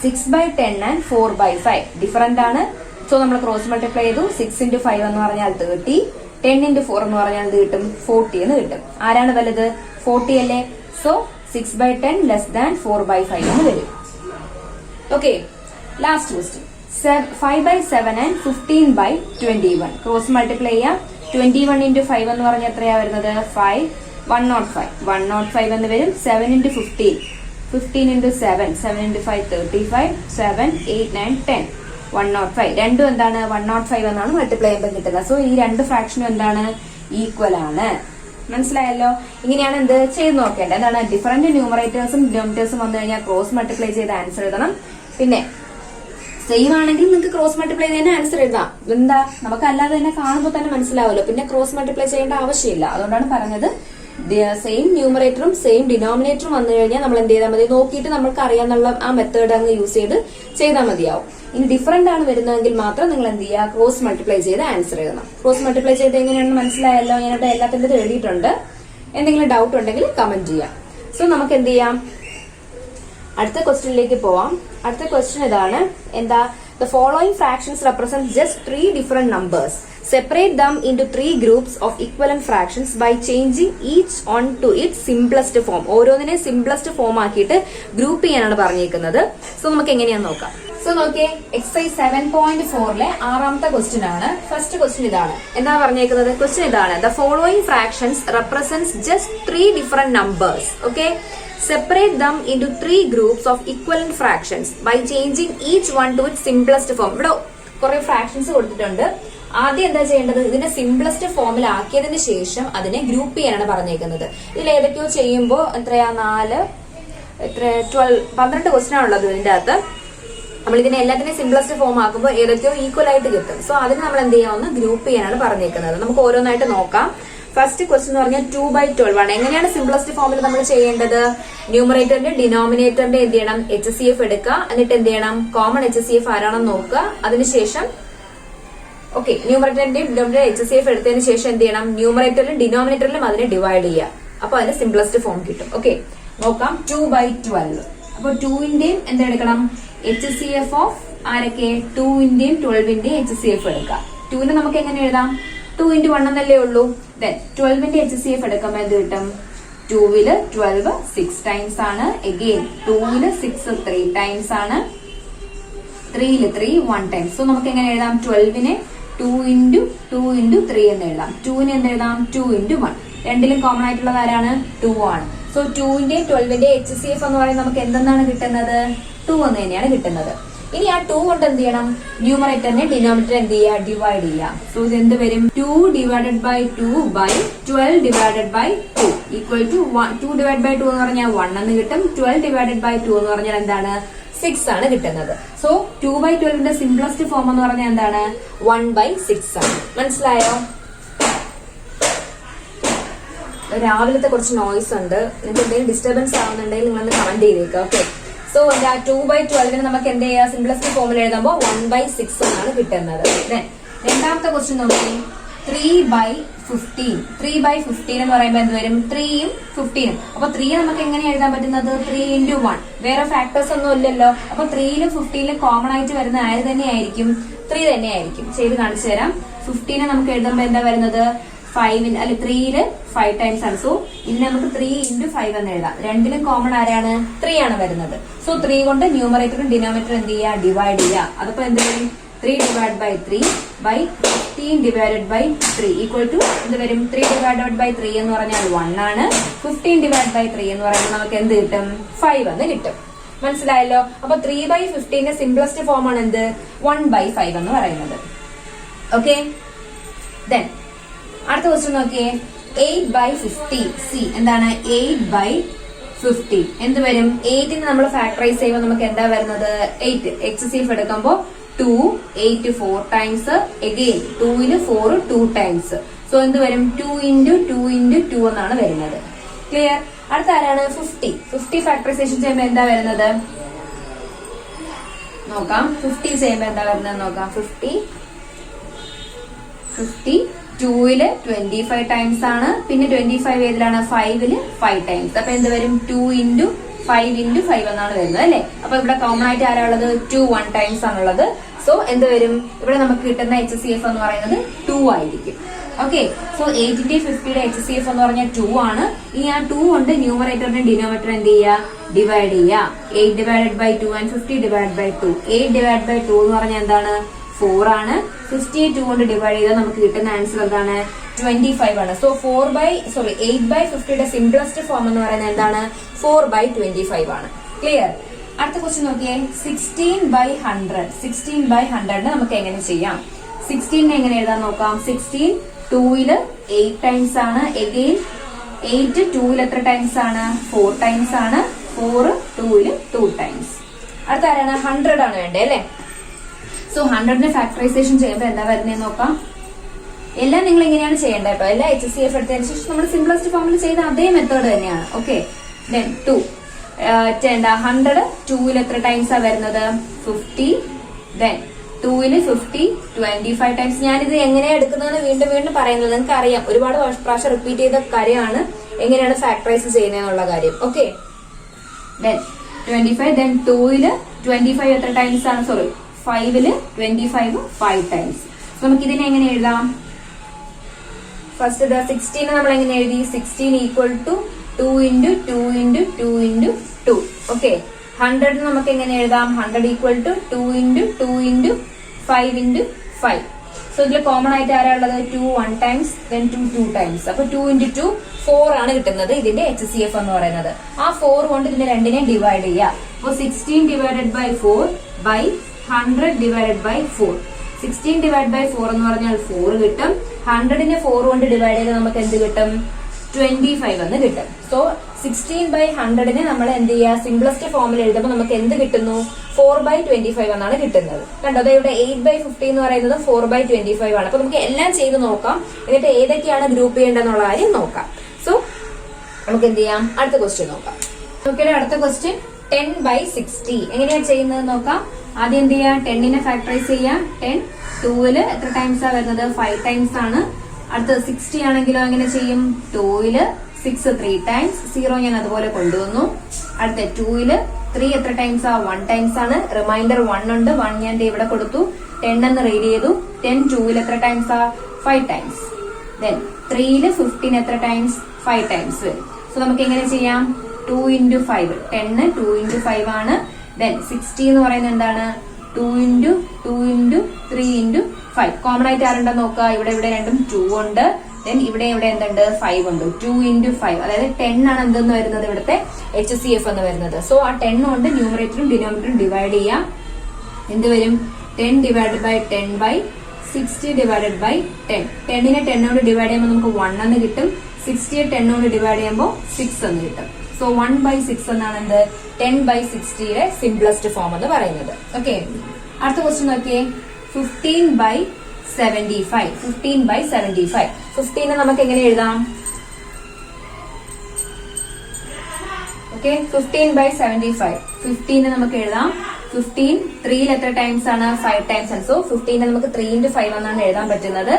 6/10 and 4/5 ഡിഫറന്റ് ആണ്. സോ നമ്മൾ ക്രോസ് മൾട്ടിപ്ലൈ ചെയ്തു. 6 into 5 എന്ന് പറഞ്ഞാൽ 30, 10 into 4 എന്ന് പറഞ്ഞാൽ ഇത് കിട്ടും 40 എന്ന് കിട്ടും. ആരാണ് വലുത്? 40 അല്ലേ. സോ 6/10 ലെസ് ദാൻ 4/5 എന്ന് വരും. Okay, last question. 5/7 and 15/21 cross multiply ചെയ്യാം. 21 into 5 എന്ന് പറഞ്ഞാൽ എത്രയാ വരുന്നത്? 5. 105 എന്ന് വരും. 7 into 15 15 into 7 7 into 5 35 7 8 9 10 105. രണ്ടും എന്താണ്? 105 എന്നാണ് മൾട്ടിപ്ലൈ ചെയ്യുമ്പോൾ കിട്ടുന്നത്. സോ ഈ രണ്ട് ഫ്രാക്ഷനും എന്താണ്? ഈക്വൽ ആണ്. മനസ്സിലായല്ലോ? ഇങ്ങനെയാണ് എന്ത് ചെയ്ത് നോക്കേണ്ടത്. എന്താണ്? ഡിഫറന്റ് ന്യൂമറേറ്റേഴ്സും ഡിനോമിനേറ്റേഴ്സും വന്നു കഴിഞ്ഞാൽ ക്രോസ് മൾട്ടിപ്ലൈ ചെയ്ത് ആൻസർ എഴുതണം. പിന്നെ സെയിം ആണെങ്കിൽ നിങ്ങൾക്ക് ക്രോസ് മൾട്ടിപ്ലൈ ചെയ്ത് തന്നെ ആൻസർ എഴുതാം. എന്താ, നമുക്ക് അല്ലാതെ തന്നെ കാണുമ്പോൾ തന്നെ മനസ്സിലാവുമല്ലോ. പിന്നെ ക്രോസ് മൾട്ടിപ്ലൈ ചെയ്യേണ്ട ആവശ്യമില്ല. അതുകൊണ്ടാണ് പറഞ്ഞത് സെയിം ന്യൂമറേറ്ററും സെയിം ഡിനോമിനേറ്ററും വന്നു കഴിഞ്ഞാൽ നമ്മൾ എന്ത് ചെയ്താൽ മതി, നോക്കിയിട്ട് നമുക്ക് അറിയാന്നുള്ള ആ മെത്തേഡ് അങ്ങ് യൂസ് ചെയ്ത് ചെയ്താൽ മതിയാവും. ഇനി ഡിഫറന്റ് ആണ് വരുന്നതെങ്കിൽ മാത്രം നിങ്ങൾ എന്ത് ചെയ്യുക, ക്രോസ് മൾട്ടിപ്ലൈ ചെയ്ത് ആൻസർ എഴുതണം. ക്രോസ് മൾട്ടിപ്ലൈ ചെയ്ത് എങ്ങനെയാണെന്ന് മനസ്സിലായല്ലോ. ഞാനിവിടെ എല്ലാത്തിൻ്റെ എഴുതിയിട്ടുണ്ട്. എന്തെങ്കിലും ഡൗട്ട് ഉണ്ടെങ്കിൽ കമന്റ് ചെയ്യാം. സോ നമുക്ക് എന്ത് ചെയ്യാം, അടുത്ത ക്വസ്റ്റ്യനിലേക്ക് പോവാം. അടുത്ത ക്വസ്റ്റ്യൻ ഇതാണ്. എന്താ? The following fractions represent just 3 different numbers. Separate them into 3 groups of equivalent fractions by changing each on to its simplest form. ഓരോന്നിനെ സിംപ്ലസ്റ്റ് ഫോം ആക്കിയിട്ട് ഗ്രൂപ്പ് ചെയ്യാനാണ് പറഞ്ഞിരിക്കുന്നത്. സോ നമുക്ക് എങ്ങനെയാന്ന് നോക്കാം. സോ നോക്കിയേ, എക്സസൈസ് 7.4 ആറാമത്തെ ക്വസ്റ്റ്യൻ ആണ്. ഫസ്റ്റ് ക്വസ്റ്റ്യൻ ഇതാണ്. എന്താ പറഞ്ഞേക്കുന്നത്? ക്വസ്റ്റ്യൻ ഇതാണ്. The following fractions represents just 3 different numbers. Okay? Separate them into 3 groups of equivalent fractions by changing each one to its simplest form. ഇവിടെ കുറെ ഫ്രാക്ഷൻസ് കൊടുത്തിട്ടുണ്ട്. ആദ്യം എന്താ ചെയ്യേണ്ടത്, ഇതിനെ സിംപ്ലസ്റ്റ് ഫോമിൽ ആക്കിയതിന് ശേഷം അതിനെ ഗ്രൂപ്പ് ചെയ്യാനാണ് പറഞ്ഞേക്കുന്നത്. ഇതിൽ ഏതൊക്കെയോ ചെയ്യുമ്പോൾ എത്രയാ 12 ക്വസ്റ്റ്യൻ ആണുള്ളത് ഇതിന്റെ അകത്ത്. നമ്മൾ ഇതിനെ എല്ലാത്തിനെയും സിംപ്ലസ്റ്റ് ഫോം ആക്കുമ്പോൾ ഏതൊക്കെയോ ഈക്വൽ ആയിട്ട് കിട്ടും. സോ അതിന് നമ്മൾ എന്ത് ചെയ്യാമെന്ന് ഗ്രൂപ്പ് ചെയ്യാനാണ് പറഞ്ഞേക്കുന്നത്. നമുക്ക് ഓരോന്നായിട്ട് നോക്കാം. ഫസ്റ്റ് ക്വസ്റ്റ്യൻ എന്ന് പറഞ്ഞാൽ 2/12 ആണ്. എങ്ങനെയാണ് സിംപ്ലസ്റ്റ് ഫോമിൽ നമ്മൾ ചെയ്യേണ്ടത്? ന്യൂമറേറ്ററിന്റെ ഡിനോമിനേറ്ററിന്റെ എന്ത് ചെയ്യണം, HCF എടുക്കുക. എന്നിട്ട് എന്ത് ചെയ്യണം, കോമൺ HCF ആരാണെന്ന് നോക്കുക. അതിനുശേഷം ഓക്കെ, ന്യൂമറേറ്ററിന്റെയും ഡിനോമിനേറ്റർ HCF എടുത്തതിന് ശേഷം എന്ത് ചെയ്യണം, ന്യൂമറേറ്ററിലും ഡിനോമിനേറ്ററിലും അതിനെ ഡിവൈഡ് ചെയ്യുക. അപ്പൊ അതിന് സിംപ്ലസ്റ്റ് ഫോം കിട്ടും. ഓക്കെ, നോക്കാം. 2/12. അപ്പൊ 2ന്റെയും എന്തെടുക്കണം, HCF ഓഫ് ആരൊക്കെ, 2ന്റെയും 12ന്റെയും HCF എടുക്കുക. 2ന് നമുക്ക് എങ്ങനെ എഴുതാം, 2 into 1 എന്നല്ലേ ഉള്ളൂ. ദെൻ 12ന്റെ HCF എടുക്കുമ്പോൾ എന്ത് കിട്ടും, 2ല് 12 6 ടൈംസ് ആണ്. എഗെയിൻ 2ല് 6 3 ടൈംസ് ആണ്. 3ല് 3 1 ടൈംസ്. സോ നമുക്ക് എങ്ങനെ എഴുതാം, 12നെ 2 into 3 എന്ന് എഴുതാം. 2ന് എന്ത് എഴുതാം, 2 into 1. രണ്ടിലും കോമൺ ആയിട്ടുള്ളത് ആരാണ്, 2 ആണ്. സോ 2ന്റെയും 12ന്റെ HCF എന്ന് പറയുന്നത് നമുക്ക് എന്തെന്നാണ് കിട്ടുന്നത്, 2 എന്ന് തന്നെയാണ് കിട്ടുന്നത്. ഇനി ആ 2 കൊണ്ട് എന്ത് ചെയ്യണം, ന്യൂമറേറ്ററിനെ ഡിനോമിനേറ്റർ എന്ത് ചെയ്യുക, ഡിവൈഡ് ചെയ്യുക. സോ ഇത് എന്ത് വരും, 2 divided by 2/12 divided by 2 equal to 2 divided by 2 എന്ന് പറഞ്ഞാൽ 1 എന്ന് കിട്ടും. 12 divided by 2 എന്ന് പറഞ്ഞാൽ എന്താണ്, 6 ആണ് കിട്ടുന്നത്. സോ 2/12ന്റെ സിംപ്ലസ്റ്റ് ഫോം എന്ന് പറഞ്ഞാൽ എന്താണ്, 1/6 ആണ്. മനസ്സിലായോ? രാവിലത്തെ കുറച്ച് നോയ്സ് ഉണ്ട്. നിങ്ങൾക്ക് എന്തെങ്കിലും ഡിസ്റ്റർബൻസ് ആവുന്നുണ്ടെങ്കിൽ നിങ്ങളൊന്ന് കമന്റ് ചെയ്തേക്കുക. ഓക്കെ, സോ 2/12ന് നമുക്ക് എന്ത് ചെയ്യാം, സിംപ്ലസ്റ്റ് ഫോമിൽ എഴുതുമ്പോൾ 1/6 എന്നാണ് കിട്ടുന്നത്. രണ്ടാമത്തെ ക്വസ്റ്റ്യൻ നോക്കി, 3/15. 3/15 എന്ന് പറയുമ്പോൾ എന്ത് വരും, 3യും 15ഉം. അപ്പൊ 3 നമുക്ക് എങ്ങനെ എഴുതാൻ പറ്റുന്നത്, 3 into 1. വേറെ ഫാക്ടേഴ്സ് ഒന്നും ഇല്ലല്ലോ. അപ്പൊ 3ലും 15ലും കോമൺ ആയിട്ട് വരുന്ന ആര് തന്നെയായിരിക്കും, 3 തന്നെയായിരിക്കും. ചെയ്ത് കാണിച്ചു തരാം. 15 നമുക്ക് എഴുതുമ്പോൾ എന്താ വരുന്നത്, 5 അല്ലെ 3ല് 5 ടൈംസ് ആണ്. സോ ഇതിന് നമുക്ക് 3 into 5 എന്ന് എഴുതാം. രണ്ടിലും കോമൺ ആരാണ്, 3 ആണ് വരുന്നത്. സോ 3 കൊണ്ട് ന്യൂമറേറ്ററും ഡിനോമിനേറ്ററും എന്ത് ചെയ്യുക, ഡിവൈഡ് ചെയ്യുക. അതപ്പോ എന്ത് വരും, 3 divided by 3/15 divided by 3 equal to എന്ത് വരും, 3 divided by 3 എന്ന് പറഞ്ഞാൽ 1 ആണ്. 15 divided by 3 എന്ന് പറയുമ്പോൾ നമുക്ക് എന്ത് കിട്ടും, 5 എന്ന് കിട്ടും. മനസ്സിലായല്ലോ? അപ്പൊ 3/15ന്റെ സിംപ്ലസ്റ്റ് ഫോം ആണ് എന്ത്, 1/5 എന്ന് പറയുന്നത്. ഓക്കെ, ദെൻ അടുത്ത ക്വസ്റ്റ്യൻ നോക്കിയേ, 8/50. സി എന്താണ്, 8/50 എന്ത് വരും, 8ന് നമ്മൾ ഫാക്ടറൈസ് ചെയ്യുമ്പോൾ നമുക്ക് എന്താ വരുന്നത്, 8 HCF എടുക്കുമ്പോൾ 2 8 4 ടൈംസ്. എഗെയിൻ 2ല് 4 2 ടൈംസ്. സോ എന്ത് വരും 2 into 2 into 2 എന്നാണ് വരുന്നത്. ക്ലിയർ? അടുത്ത ആരാണ് 50 ഫാക്ടറൈസേഷൻ ചെയ്യുമ്പോൾ എന്താ വരുന്നത് നോക്കാം. 50 ചെയ്യുമ്പോൾ എന്താ വരുന്നത് നോക്കാം. 50 2ല് 25 ടൈംസ് ആണ്. പിന്നെ 25 ഏതിലാണ് 5ല് 5 ടൈംസ്. അപ്പൊ എന്ത് വരും 2 into 5 into 5 എന്നാണ് വരുന്നത് അല്ലെ. അപ്പൊ ഇവിടെ കോമൺ ആയിട്ട് ആരാ ഉള്ളത് 2 1 ടൈംസ് ആണുള്ളത്. സോ എന്ത് വരും ഇവിടെ നമുക്ക് കിട്ടുന്ന HCF എന്ന് പറയുന്നത് 2 ആയിരിക്കും. ഓക്കെ, സോ 8ന്റെ 50യുടെ HCF എന്ന് പറഞ്ഞാൽ 2 ആണ്. ഇനി ആ 2 കൊണ്ട് ന്യൂമറേറ്ററിനെ ഡിനോമിനേറ്റർ എന്ത് ചെയ്യുക ഡിവൈഡ് ചെയ്യുക. 8 divided by 2 and 50 divided by 2. 8 divided by 2 എന്ന് പറഞ്ഞാൽ എന്താണ് 4 ആണ്. 50 2 കൊണ്ട് ഡിവൈഡ് ചെയ്താൽ നമുക്ക് കിട്ടുന്ന ആൻസർ എന്താണ് 25 ആണ്. സോ 8/50യുടെ സിംപ്ലസ്റ്റ് ഫോം എന്ന് പറയുന്നത് എന്താണ് 4/25 ആണ്. ക്ലിയർ? അടുത്ത ക്വസ്റ്റ്യൻ നോക്കിയേ. 16/100. 16/100 നമുക്ക് എങ്ങനെ ചെയ്യാം? 16 എങ്ങനെ എഴുതാൻ നോക്കാം. 16 2ല് 8 ടൈംസ് ആണ്. എഗെയിൻ 8 2ല് എത്ര ടൈംസ് ആണ് 4 ടൈംസ് ആണ്. 4 2ല് 2 ടൈംസ്. അടുത്ത ആരാണ് 100 ആണ് വേണ്ടേ അല്ലെ. സോ 100നെ ഫാക്ടറൈസേഷൻ ചെയ്യുമ്പോൾ എന്താ വരുന്നതെന്ന് നോക്കാം. എല്ലാം നിങ്ങൾ ഇങ്ങനെയാണ് ചെയ്യേണ്ടത് കേട്ടോ. എല്ലാ HCF എടുത്തതിന് ശേഷം നമ്മൾ സിംപ്ലസ്റ്റ് ഫോമിൽ ചെയ്ത അതേ മെത്തേഡ് തന്നെയാണ്. ഓക്കെ, ദെൻ 2 100 2ല് എത്ര ടൈംസ് ആ വരുന്നത് 50. ദെൻ 2ല് 50 25 ടൈംസ്. ഞാനിത് എങ്ങനെയാണ് എടുക്കുന്നതെന്ന് വീണ്ടും വീണ്ടും പറയുന്നത് നിങ്ങൾക്ക് അറിയാം. ഒരുപാട് പ്രാവശ്യം റിപ്പീറ്റ് ചെയ്ത കാര്യമാണ് എങ്ങനെയാണ് ഫാക്ടറൈസ് ചെയ്യുന്നതെന്നുള്ള കാര്യം. Okay, then 25. ദെൻ 2ല് 25 എത്ര ടൈംസ് ആണ് 5ല് 25 5 ടൈംസ്. നമുക്ക് ഇതിനെ എങ്ങനെ എഴുതാം? ഫസ്റ്റ് 16 നമ്മൾ എങ്ങനെ എഴുതി 16 equal to 2 into 2 into 2 into 2. Okay, 100 നമുക്ക് എങ്ങനെ എഴുതാം? 100 equal to 2 into 2 into 5 into 5. So ഇതിൽ കോമൺ ആയിട്ട് ആരാ ഉള്ളത് 2 1 ടൈംസ് ദെൻ 2 2 ടൈംസ്. അപ്പൊ 2 into 2 4 ആണ് കിട്ടുന്നത് ഇതിന്റെ HCF എന്ന് പറയുന്നത്. ആ 4 കൊണ്ട് ഇതിനെ രണ്ടിനെ ഡിവൈഡ് ചെയ്യുക. അപ്പൊ 16 divided by 4 by 100 divided by 4. 16 divided by 4 എന്ന് പറഞ്ഞാൽ 4 കിട്ടും. 100നെ 4 കൊണ്ട് ഡിവൈഡ് ചെയ്ത് നമുക്ക് എന്ത് കിട്ടും 25 എന്ന് കിട്ടും. സോ 16/100നെ നമ്മൾ എന്ത് ചെയ്യുക സിംപ്ലസ്റ്റ് ഫോമിൽ എഴുതുമ്പോൾ നമുക്ക് എന്ത് കിട്ടുന്നു 4/25 എന്നാണ് കിട്ടുന്നത്. കണ്ടോ, ഇവിടെ 8/50 എന്ന് പറയുന്നത് 4/25 ആണ്. അപ്പൊ നമുക്ക് എല്ലാം ചെയ്ത് നോക്കാം. എന്നിട്ട് ഏതൊക്കെയാണ് ഗ്രൂപ്പ് ചെയ്യേണ്ടതെന്നുള്ള കാര്യം നോക്കാം. സോ നമുക്ക് എന്ത് ചെയ്യാം അടുത്ത ക്വസ്റ്റ്യൻ നോക്കാം. ഓക്കെ, അടുത്ത ക്വസ്റ്റ്യൻ 10/60 എങ്ങനെയാണ് ചെയ്യുന്നത് നോക്കാം. ആദ്യം എന്ത് ചെയ്യാം 10നെ ഫാക്ടറൈസ് ചെയ്യാം. 10 2ല് എത്ര ടൈംസ് ആ വരുന്നത് 5 ടൈംസ് ആണ്. അടുത്തത് 60 ആണെങ്കിലോ എങ്ങനെ ചെയ്യും 2ല് 6 3 ടൈംസ്. 0 ഞാൻ അതുപോലെ കൊണ്ടുവന്നു. അടുത്ത 2ല് 3 എത്ര ടൈംസ് ആ 1 ടൈംസ് ആണ്. റിമൈൻഡർ 1 ഉണ്ട്. 1 ഞാൻ ഇവിടെ കൊടുത്തു. 10 എന്ന് റീഡ് ചെയ്തു. 10 2ല് എത്ര ടൈംസ് ആ 5 ടൈംസ്. ദെൻ 3ല് 15 എത്ര ടൈംസ് 5 ടൈംസ് വരും. സോ നമുക്ക് എങ്ങനെ ചെയ്യാം 2 into 5. 10 2 into 5 ആണ്. ദെൻ 60 എന്ന് പറയുന്നത് എന്താണ് 2 into 2 into 3 into 5. കോമൺ ആയിട്ട് ആരുണ്ടോ നോക്കുക. ഇവിടെ രണ്ടും 2 ഉണ്ട്. ദെൻ ഇവിടെ എന്തുണ്ട് 5 ഉണ്ട്. 2 into 5 അതായത് 10 ആണ് എന്തെന്ന് വരുന്നത് ഇവിടുത്തെ HCF എന്ന് വരുന്നത്. സോ ആ 10 കൊണ്ട് ന്യൂമറേറ്ററും ഡിനോമിനേറ്ററും ഡിവൈഡ് ചെയ്യാം. എന്ത് വരും 10 divided by 10/60 divided by 10. 10നെ 10 കൊണ്ട് ഡിവൈഡ് ചെയ്യുമ്പോൾ നമുക്ക് 1 എന്ന് കിട്ടും. 60യെ 10 കൊണ്ട് ഡിവൈഡ് ചെയ്യുമ്പോൾ 6 എന്ന് കിട്ടും. സോ 1/6 എന്നാണ് എന്ത് 10/60യുടെ സിംപ്ലസ്റ്റ് ഫോം എന്ന് പറയുന്നത്. ഓക്കെ, അടുത്ത ക്വസ്റ്റ്യൻ നോക്കിയേ 15/75. 15/75. 15 നമുക്ക് എങ്ങനെ എഴുതാം? ഓക്കെ, 15/75. 15 നമുക്ക് എഴുതാം. 15 3ൽ എത്ര ടൈംസ് ആണ് 5 ടൈംസ് ആണ്. സോ 15 നമുക്ക് 3 into 5 എന്നാണ് എഴുതാൻ പറ്റുന്നത്.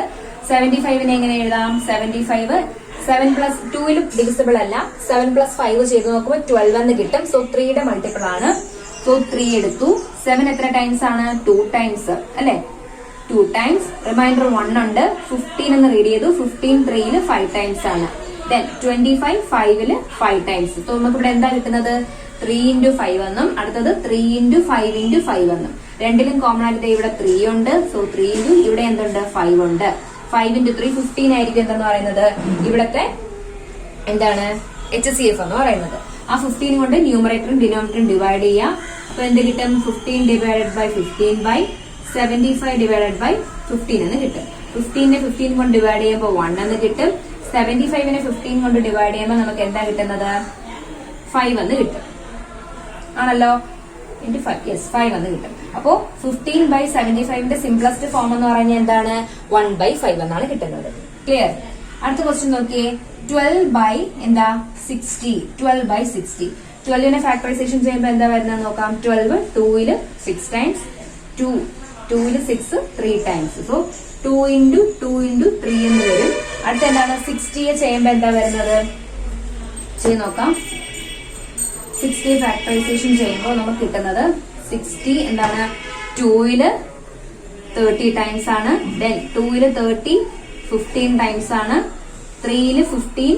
75നെ എങ്ങനെ എഴുതാം? 75 7 plus 2ൽ ഡിവിസിബിൾ അല്ല. 7 plus 5 ചെയ്ത് നോക്കുമ്പോൾ 12 എന്ന് കിട്ടും. സോ 3യുടെ മൾട്ടിപ്പിൾ ആണ്. സോ 3 എടുത്തു. 7 എത്ര ടൈംസ് ആണ് 2 ടൈംസ് അല്ലെ. 2 ടൈംസ്. റിമൈൻഡർ 1 ഉണ്ട്. 15 എന്ന് റീഡ് ചെയ്തു. 15 3ല് 5 ടൈംസ് ആണ്. Then 25 5ല് 5 times. സോ നമുക്ക് ഇവിടെ എന്താ കിട്ടുന്നത് 3 into 5 എന്നും അടുത്തത് 3 into 5 into 5 എന്നും. രണ്ടിലും കോമൺ ആയിട്ട് ഇവിടെ 3 ഉണ്ട്. സോ 3 into ഇവിടെ എന്തുണ്ട് 5 ഉണ്ട്. 5 into 3 15 ആയിരിക്കും എന്തെന്ന് പറയുന്നത് ഇവിടത്തെ എന്താണ് HCF എന്ന് പറയുന്നത്. ആ 15 കൊണ്ട് ന്യൂമറേറ്ററും ഡിനോമിനേറ്ററും ഡിവൈഡ് ചെയ്യാം. അപ്പൊ എന്ത് കിട്ടും 15 divided by 15/75 divided by 15 എന്ന് കിട്ടും. 15നെ 15 കൊണ്ട് ഡിവൈഡ് ചെയ്യുമ്പോൾ 1 എന്ന് കിട്ടും. 75നെ 15 കൊണ്ട് ഡിവൈഡ് ചെയ്യുമ്പോൾ നമുക്ക് എന്താ കിട്ടുന്നത് 5 എന്ന് കിട്ടും. ആണല്ലോ. 5 എന്ന് കിട്ടും. അപ്പോ 15/75ന്റെ സിംപ്ലസ്റ്റ് ഫോം എന്ന് പറഞ്ഞാൽ എന്താണ് 1/5 എന്നാണ് കിട്ടുന്നത്. ക്ലിയർ? അടുത്ത ക്വസ്റ്റ്യൻ നോക്കിയേ 12/60. 12/60. 12നെ ഫാക്ടറൈസേഷൻ ചെയ്യുമ്പോൾ എന്താ വരുന്നത് നോക്കാം. 12 2ല് 6 times, 2ല് 6 3 times. So 2 into 2 into 3 എന്ന് വരും. അടുത്ത എന്താണ് 60യെ ചെയ്യുമ്പോൾ എന്താ വരുന്നത് ചെയ്ത് നോക്കാം. 60 ഫാക്ടറൈസേഷൻ ചെയ്യുമ്പോൾ നമുക്ക് കിട്ടുന്നത് 60 എന്താണ് 2ല് 30 ടൈംസ് ആണ്. ദെൻ 2ല് 30 15 ടൈംസ് ആണ്. 3ല് 15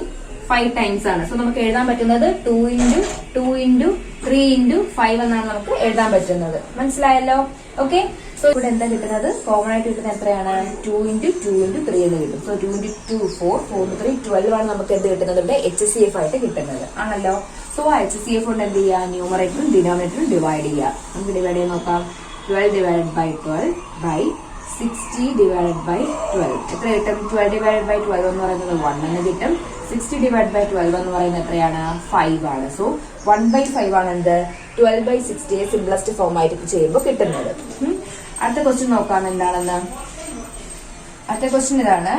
5 ടൈംസ് ആണ്. സോ നമുക്ക് എഴുതാൻ പറ്റുന്നത് 2 into 2 into 3 into 5 എന്നാണ് നമുക്ക് എഴുതാൻ പറ്റുന്നത്. മനസ്സിലായല്ലോ? ഓക്കെ. സോ ഇവിടെ എന്താ കിട്ടുന്നത്? കോമൺ ആയിട്ട് കിട്ടുന്നത് എത്രയാണ്? 2 into 2 into 3 എന്ന് കിട്ടും. സോ 2 into 2 4, 4 into 3 12 ആണ് നമുക്ക് എന്ത് കിട്ടുന്നത്? ഇവിടെ HCF ആയിട്ട് കിട്ടുന്നത് ആണല്ലോ. സോ ആ HCF കൊണ്ട് എന്ത് ചെയ്യുക? ന്യൂമറേറ്ററും ഡിനോമിനേറ്ററും ഡിവൈഡ് ചെയ്യുക. നമുക്ക് ഡിവൈഡ് ചെയ്ത് നോക്കാം. 12 divided by 12 by 60 divided by 12 എത്ര കിട്ടും? 12 divided by 12 എന്ന് പറയുന്നത് 1 എന്ന് കിട്ടും. 60 divided by 12 എന്ന് പറയുന്നത് എത്രയാണ്? 5 ആണ്. സോ 1/5 ആണ് എന്ത് 12/60 സിംപ്ലസ്റ്റ് ഫോം ആയിട്ട് ചെയ്യുമ്പോൾ കിട്ടുന്നത്. അടുത്ത ക്വസ്റ്റ്യൻ നോക്കാം എന്താണെന്ന്. അടുത്ത ക്വസ്റ്റ്യൻ ഇതാണ്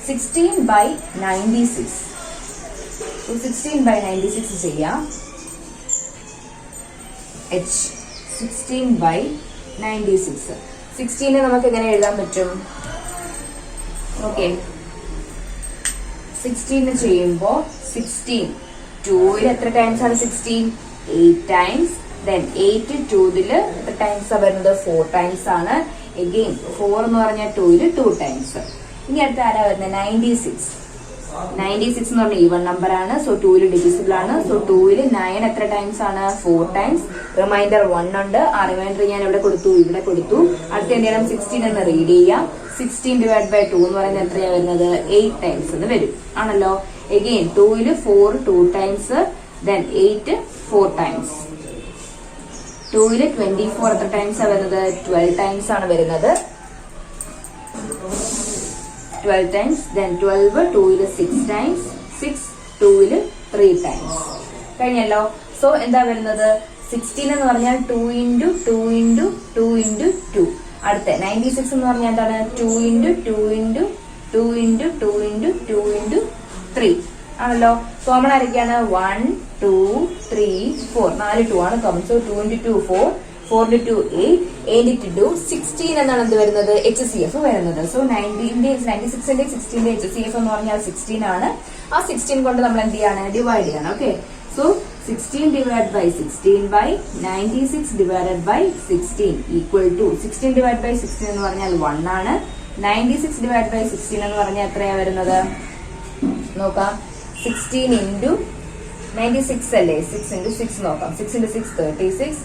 16/96. 16/96 ചെയ്യാം. 16/96. 16 നമുക്ക് എങ്ങനെ എഴുതാൻ പറ്റും? ഓക്കെ, 16 ചെയ്യുമ്പോൾ 16 2ൽ എത്ര ടൈംസ് ആണ് 16? 8 ടൈംസ്. ദെൻ 8 2ല് എത്ര ടൈംസ് ആണ് വരുന്നത്? 4 ടൈംസ് ആണ്. എഗെയിൻ 4 എന്ന് പറഞ്ഞാൽ 2ല് 2 ടൈംസ്. ഇനി അടുത്ത ആരാ വരുന്നത്? 96. 96 എന്ന് പറഞ്ഞാൽ ഈവൺ നമ്പർ ആണ്. സോ 2ല് ഡിവിസിബിൾ ആണ്. സോ 2ല് 9 എത്ര ടൈംസ് ആണ്? 4 ടൈംസ്. റിമൈൻഡർ 1 ഉണ്ട്. ആ റിമൈൻഡർ ഞാൻ ഇവിടെ കൊടുത്തു, ഇവിടെ കൊടുത്തു. അടുത്ത എന്ത് ചെയ്യണം? 16 എന്ന് റീഡ് ചെയ്യാം. 16 divided by 2 എന്ന് പറയുന്നത് എത്രയാ വരുന്നത്? 8 ടൈംസ് എന്ന് വരും ആണല്ലോ. എഗെയിൻ 2ല് 4 2 ടൈംസ്. Then 8 4 times. 2ല് 24 എത്ര ടൈംസ് ആണ് വരുന്നത്? 12 ടൈംസ് ആണ് വരുന്നത്. 12 times. Then 12 2ല് 6 times. 6 2ല് 3 times. കഴിഞ്ഞല്ലോ. സോ എന്താ വരുന്നത്? 16 എന്ന് പറഞ്ഞാൽ 2 into 2 into 2 into 2. അടുത്ത 96 എന്ന് പറഞ്ഞാൽ എന്താണ്? 2 into 2 into 2 into 2 into 2 into 3 ആണല്ലോ. കോമൺ ആരൊക്കെയാണ്? 1 2 3 4 4 2 ആണ് common. So 2 into 2 4, 4 into 2 8, 8 into 2 16 എന്നാണ് എന്ത് വരുന്നത്? HCF വരുന്നത്. സോ 96ന്റെ 16ന്റെ HCF എന്ന് പറഞ്ഞാൽ 16 ആണ്. ആ 16 കൊണ്ട് നമ്മൾ എന്ത് ചെയ്യാണ്? ഡിവൈഡ് ചെയ്യണം. Okay. So 16 divided by 16 by 96 divided by 16 equal to 16 divided by 16 എന്ന് പറഞ്ഞാൽ 1 ആണ്. 96 divided by 16 എന്ന് പറഞ്ഞാൽ എത്രയാ വരുന്നത്? നോക്കാം. 16 into 96 അല്ലേ? 6 into 6 നോക്കാം. 6 into 6 36.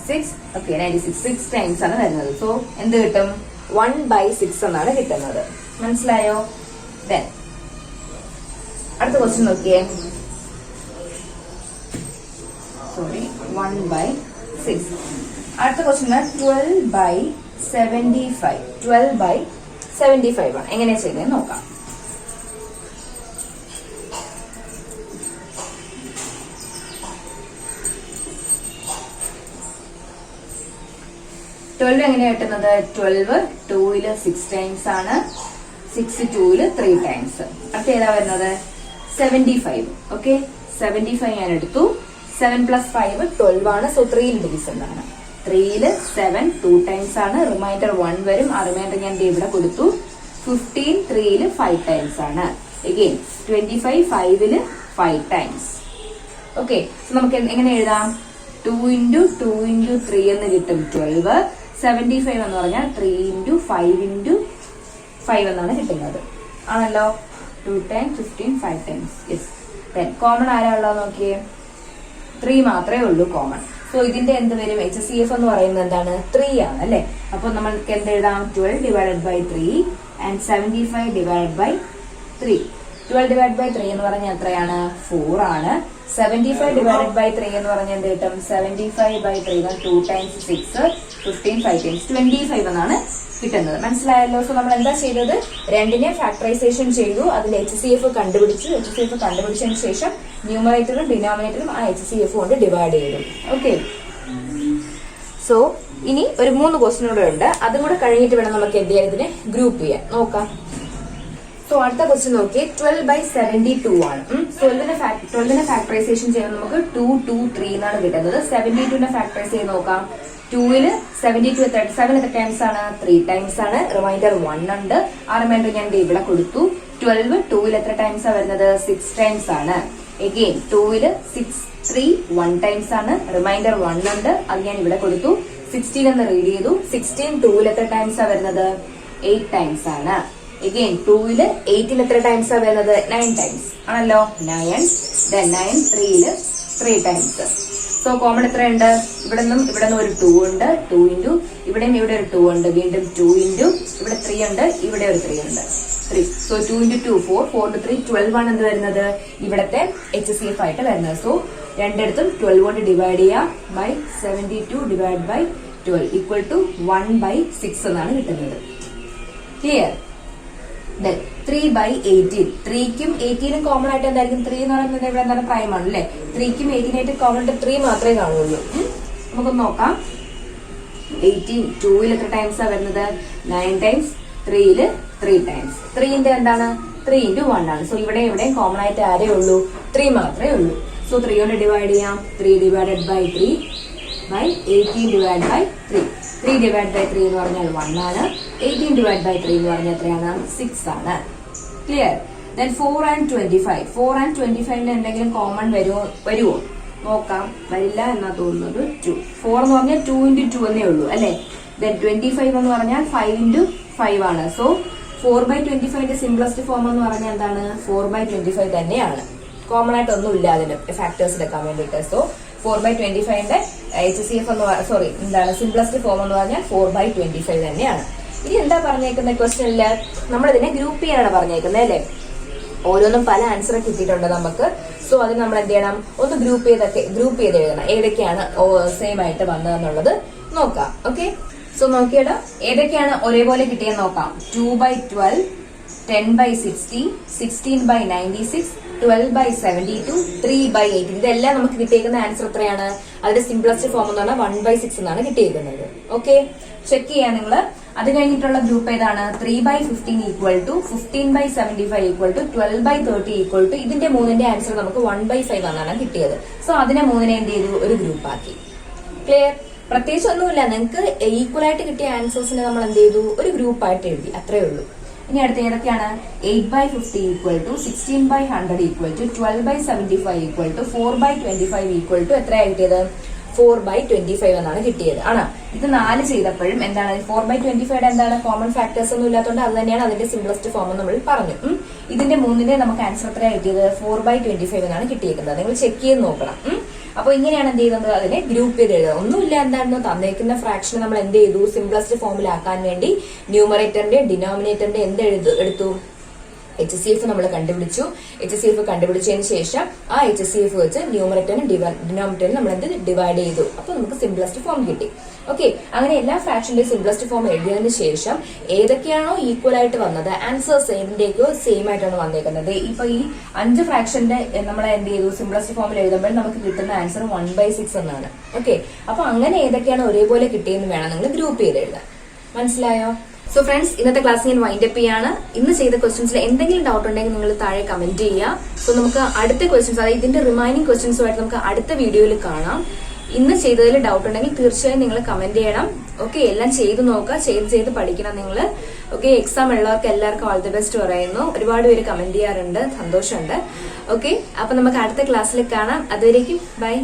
6 ഓക്കെ 96 6 ടൈംസ് ആണ് വരുന്നത്. സോ എന്ത് കിട്ടും? 1/6 എന്നാണ് കിട്ടുന്നത്. മനസ്സിലായോ? ദെൻ അടുത്ത ക്വസ്റ്റ്യൻ നോക്കിയേ. സോറി 1/6. അടുത്ത ക്വസ്റ്റ്യൻ 12/75. 12/75 ആണ്. എങ്ങനെയാ ചെയ്യുന്നത് നോക്കാം. എങ്ങനെയാ കിട്ടുന്നത്? 12 2ല് 6 ടൈംസ് ആണ്. 6 2ല് 3 ടൈംസ്. അടുത്ത ഏതാ വരുന്നത്? 75. ഓക്കെ 75 ഞാൻ എടുത്തു. 7 + 5 12 ആണ്. സോ 3ൽ ഡിവിഷൻ ആണ്. 3ല് 7 2 ടൈംസ് ആണ്. റിമൈൻഡർ 1 വരും. ആ റിമൈൻഡർ ഞാൻ ഇവിടെ കൊടുത്തു. 15 3ല് 5 ടൈംസ് ആണ്. Again 25 5ല് 5 times. ഓക്കെ. സോ നമുക്ക് എങ്ങനെ എഴുതാം? 2 into 2 into 3 എന്ന് കിട്ടും 12. 75 എന്ന് പറഞ്ഞാൽ 3 into 5 into 5 എന്നാണ് കിട്ടുന്നത് ആണല്ലോ. 2 times 15 5 times. Yes. Then common ആരാ ഉള്ളത് നോക്കിയേ? 3 മാത്രമേ ഉള്ളൂ കോമൺ. സോ ഇതിന്റെ എന്ത് വരും? HCF എന്ന് പറയുന്നത് എന്താണ്? 3 ആണ് അല്ലെ. അപ്പൊ നമ്മൾക്ക് എന്ത് എഴുതാം? 12 divided by 3 and 75 divided by 3. 12 divided by 3 എന്ന് പറഞ്ഞാൽ എത്രയാണ്? 4 ആണ്. 75 divided by 3 എന്ന് പറഞ്ഞാൽ എന്ത് കിട്ടും? 75 by 3 2 times 6 15 5 times 25 എന്നാണ് കിട്ടുന്നത്. മനസ്സിലായല്ലോ? സോ നമ്മൾ എന്താ ചെയ്തത്? രണ്ടിനെ ഫാക്ടറൈസേഷൻ ചെയ്തു. അതിൽ HCF കണ്ടുപിടിച്ചു. HCF കണ്ടുപിടിച്ചതിന് ശേഷം ന്യൂമറേറ്ററും ഡിനോമിനേറ്ററും ആ HCF കൊണ്ട് ഡിവൈഡ് ചെയ്തു. ഓക്കെ. സോ ഇനി ഒരു 3 ക്വസ്റ്റ്യൻ കൂടെ ഉണ്ട്. അതും കൂടെ കഴിഞ്ഞിട്ട് വേണം നമുക്ക് എന്ത് ചെയ്യാൻ? ഇതിനെ ഗ്രൂപ്പ് ചെയ്യാൻ. നോക്കാം. സോ സോ അടുത്ത ക്വസ്റ്റ്യൻ നോക്കിയേ 12/72 ആണ്. 12നെ ഫാക്ടറൈസേഷൻ ചെയ്യുമ്പോൾ നമുക്ക് 2, 2, 3 എന്നാണ് കിട്ടുന്നത്. 72നെ ഫാക്ടറൈസ് ചെയ്ത് നോക്കാം. 2ല് 72 7 എത്ര ടൈംസ് ആണ്? 3 ടൈംസ് ആണ്. റിമൈൻഡർ 1 ഉണ്ട്. ആ റിമൈൻഡർ ഞാൻ ഇവിടെ കൊടുത്തു. 12 2ൽ എത്ര ടൈംസ് ആണ് വരുന്നത്? 6 ടൈംസ് ആണ്. എഗെയിൻ 2ല് 6 3 1 ടൈംസ് ആണ്. റിമൈൻഡർ 1 ഉണ്ട്. അത് ഞാൻ ഇവിടെ കൊടുത്തു. 16 എന്ന് റീഡ് ചെയ്തു. 16 2ൽ എത്ര ടൈംസ് ആണ് വരുന്നത്? 8 ടൈംസ് ആണ്. എഗെയിൻ 2ല് 8ൽ എത്ര ടൈംസ് ആണ് വരുന്നത്? 9 ടൈംസ് ആണല്ലോ. 9 then 9 3ല് 3 ടൈംസ്. സോ കോമൺ എത്രയുണ്ട്? ഇവിടെ നിന്നും ഒരു 2 ഉണ്ട്. 2 ഇൻറ്റു ഇവിടെയും ഇവിടെ ഒരു 2 ഉണ്ട്. വീണ്ടും 2 ഇൻറ്റു ഇവിടെ 3 ഉണ്ട്. ഇവിടെ ഒരു 3 ഉണ്ട്. 3. സോ 2 ഇൻറ്റു 2 4 4 ഇൻറ്റു 3 12 ആണ് എന്ത് വരുന്നത്? ഇവിടത്തെ HCF ആയിട്ട് വരുന്നത്. സോ രണ്ടിടത്തും 12 കൊണ്ട് ഡിവൈഡ് ചെയ്യാം by 72 divide by 12 equal to 1/6 എന്നാണ് കിട്ടുന്നത്. ക്ലിയർ? 3/18. 3ക്കും 18നും കോമൺ ആയിട്ട് എന്തായിരിക്കും? 3 എന്ന് പറയുന്നത് ഇവിടെ എന്താണ്? പ്രൈം ആണ് അല്ലെ? 3ക്കും 18 കോമൺ ആയിട്ട് 3 മാത്രമേ കാണുള്ളൂ. നമുക്കൊന്ന് നോക്കാം. 18 2ൽ എത്ര ടൈംസ് ആണ് വരുന്നത്? 9 ടൈംസ്. 3ല് 3 ടൈംസ്. 3ന്റെ എന്താണ്? 3 ഇൻറ്റു 1 ആണ്. സോ ഇവിടെ കോമൺ ആയിട്ട് ആരേ ഉള്ളൂ? 3 മാത്രമേ ഉള്ളൂ. സോ 3 കൊണ്ട് ഡിവൈഡ് ചെയ്യാം. 3 divided by 3 by 18 divide by 3. 3 divide by 3 എന്ന് പറഞ്ഞാൽ 1 ആണ്. 18 ഡിവൈഡ് ബൈ 3 എന്ന് പറഞ്ഞാൽ എത്രയാണ്? 6 ആണ്. ക്ലിയർ? Then 4 and 25. 4 and 25ന്റെ എന്തെങ്കിലും കോമൺ വരുമോ നോക്കാം. വരില്ല എന്നാ തോന്നുന്നത്. 2. 4 എന്ന് പറഞ്ഞാൽ 2 ഇൻറ്റു 2 എന്നേ ഉള്ളൂ അല്ലെ? ദെൻ 25 എന്ന് പറഞ്ഞാൽ 5 ഇൻറ്റു 5 ആണ്. സോ 4/25ന്റെ സിംപ്ലസ്റ്റ് ഫോം എന്ന് പറഞ്ഞാൽ എന്താണ്? 4/25 തന്നെയാണ്. കോമൺ ആയിട്ട് ഒന്നും ഇല്ല അതിന് ഫാക്ടേഴ്സ് എടുക്കാൻ വേണ്ടിയിട്ട്. സോ 4/25ന്റെ HCF എന്താണ്? സിംപ്ലസ്റ്റ് ഫോം എന്ന് പറഞ്ഞാൽ 4/25 തന്നെയാണ്. ഇനി എന്താ പറഞ്ഞേക്കുന്ന ക്വസ്റ്റ്യനില്? നമ്മളിതിനെ ഗ്രൂപ്പ് ചെയ്യാനാണ് പറഞ്ഞേക്കുന്നത് അല്ലെ? ഓരോന്നും പല ആൻസർ കിട്ടിയിട്ടുണ്ട് നമുക്ക്. സോ അതിന് നമ്മൾ എന്ത് ചെയ്യണം? ഒന്ന് ഗ്രൂപ്പ് ചെയ്ത് എഴുതണം. ഏതൊക്കെയാണ് സെയിം ആയിട്ട് വന്നതെന്നുള്ളത് നോക്കാം. ഓക്കെ, സോ നോക്കിയിട്ട് ഏതൊക്കെയാണ് ഒരേപോലെ കിട്ടിയെന്ന് നോക്കാം. 2/12, 10/60, 16/96, 12/72, 3/18. ഇതെല്ലാം നമുക്ക് കിട്ടിയേക്കുന്ന ആൻസർ എത്രയാണ്? അതിന്റെ സിംപ്ലസ്റ്റ് ഫോം എന്ന് പറഞ്ഞാൽ 1/6 എന്നാണ് കിട്ടിയേക്കുന്നത്. ഓക്കെ, ചെക്ക് ചെയ്യാൻ നിങ്ങൾ. അത് കഴിഞ്ഞിട്ടുള്ള ഗ്രൂപ്പ് ഏതാണ്? 3/15 equal to 15/75 equal to 12/30 equal to ഇതിന്റെ മൂന്നിന്റെ ആൻസർ നമുക്ക് 1/5 എന്നാണ് കിട്ടിയത്. സോ അതിനെ മൂന്നിനെ എന്ത് ചെയ്തു? ഒരു ഗ്രൂപ്പ് ആക്കി. ക്ലിയർ? പ്രത്യേകിച്ച് ഒന്നുമില്ല. നിങ്ങൾക്ക് ഈക്വൽ ആയിട്ട് കിട്ടിയ ആൻസേഴ്സിനെ നമ്മൾ എന്ത് ചെയ്തു? ഒരു ഗ്രൂപ്പ് ആയിട്ട് എഴുതി. അത്രേ ഉള്ളൂ. ഇനി അടുത്ത ഏതൊക്കെയാണ്? 8/50 equal to 16/100 equal to 12/75 equal to 4/25 equal to എത്രയാണ് കിട്ടിയത്? 4/25 എന്നാണ് കിട്ടിയത്. ആണോ? ഇത് 4 ചെയ്തപ്പോഴും എന്താണ്? 4/25യുടെ എന്താണ്? കോമൺ ഫാക്ടേഴ്സ് ഒന്നും ഇല്ലാത്തതുകൊണ്ട് അത് തന്നെയാണ് അതിന്റെ സിംപ്ലസ്റ്റ് ഫോം എന്ന് നമ്മൾ പറഞ്ഞു. ഇതിന്റെ മൂന്നിന്റെ നമുക്ക് ആൻസർ എത്രയാണ് കിട്ടിയത്? 4/25 എന്നാണ് കിട്ടിയിരിക്കുന്നത്. നിങ്ങൾ ചെക്ക് ചെയ്ത് നോക്കണം. അപ്പൊ ഇങ്ങനെയാണ് എന്ത് ചെയ്യുന്നത്? അതിനെ ഗ്രൂപ്പ് ചെയ്ത് എഴുതുക. ഒന്നുമില്ല, എന്തായിരുന്നു? തന്നേക്കുന്ന ഫ്രാക്ഷൻ നമ്മൾ എന്ത് ചെയ്തു? സിംപ്ലസ്റ്റ് ഫോമിലാക്കാൻ വേണ്ടി ന്യൂമറേറ്ററിന്റെ ഡിനോമിനേറ്ററിന്റെ എന്ത് എടുത്തു? HCF നമ്മൾ കണ്ടുപിടിച്ചു. HCF കണ്ടുപിടിച്ചതിന് ശേഷം ആ HCF വെച്ച് ന്യൂമറേറ്ററിനും ഡിനോമിനേറ്ററിനും നമ്മൾ എന്ത് ഡിവൈഡ് ചെയ്തു. അപ്പൊ നമുക്ക് സിംപ്ലസ്റ്റ് ഫോം കിട്ടി. ഓക്കെ, അങ്ങനെ എല്ലാ ഫ്രാക്ഷന്റെ സിംപ്ലസ്റ്റ് ഫോം എഴുതിയതിനു ശേഷം ഏതൊക്കെയാണോ ഈക്വൽ ആയിട്ട് വന്നത് ആൻസേഴ്സ് ഏതിന്റെയൊക്കെ സെയിം ആയിട്ടാണ് വന്നേക്കുന്നത്. ഇപ്പൊ ഈ 5 ഫ്രാക്ഷന്റെ നമ്മൾ എന്ത് ചെയ്തു? സിംപ്ലസ്റ്റ് ഫോമിൽ എഴുതുമ്പോൾ നമുക്ക് കിട്ടുന്ന ആൻസർ 1/6 എന്നാണ്. ഓക്കെ, അപ്പൊ അങ്ങനെ ഏതൊക്കെയാണ് ഒരേപോലെ കിട്ടിയെന്ന് വേണം നിങ്ങൾ ഗ്രൂപ്പ് ചെയ്ത് എഴുതാൻ. മനസ്സിലായോ? സോ ഫ്രണ്ട്സ്, ഇന്നത്തെ ക്ലാസ് ഞാൻ വൈൻഡ് അപ്പ് ചെയ്യാണ്. ഇന്ന് ചെയ്ത ക്വസ്റ്റ്യൻസിൽ എന്തെങ്കിലും ഡൗട്ട് ഉണ്ടെങ്കിൽ നിങ്ങൾ താഴെ കമന്റ് ചെയ്യുക. സോ നമുക്ക് അടുത്ത ക്വസ്റ്റ്യൻസ്, അതായത് ഇതിന്റെ റിമൈനിങ് ക്വസ്റ്റ്യൻസുമായിട്ട് നമുക്ക് അടുത്ത വീഡിയോയിൽ കാണാം. ഇന്ന് ചെയ്തതിൽ ഡൗട്ട് ഉണ്ടെങ്കിൽ തീർച്ചയായും നിങ്ങൾ കമന്റ് ചെയ്യണം. ഓക്കെ, എല്ലാം ചെയ്ത് നോക്കുക, ചെയ്ത് പഠിക്കണം നിങ്ങൾ. ഓക്കെ, എക്സാം ഉള്ളവർക്ക് എല്ലാവർക്കും ഓൾ ദി ബെസ്റ്റ് പറയുന്നു. ഒരുപാട് പേര് കമന്റ് ചെയ്യാറുണ്ട്, സന്തോഷമുണ്ട്. ഓക്കെ, അപ്പൊ നമുക്ക് അടുത്ത ക്ലാസ്സിൽ കാണാം. അതുവരേക്കും ബൈ.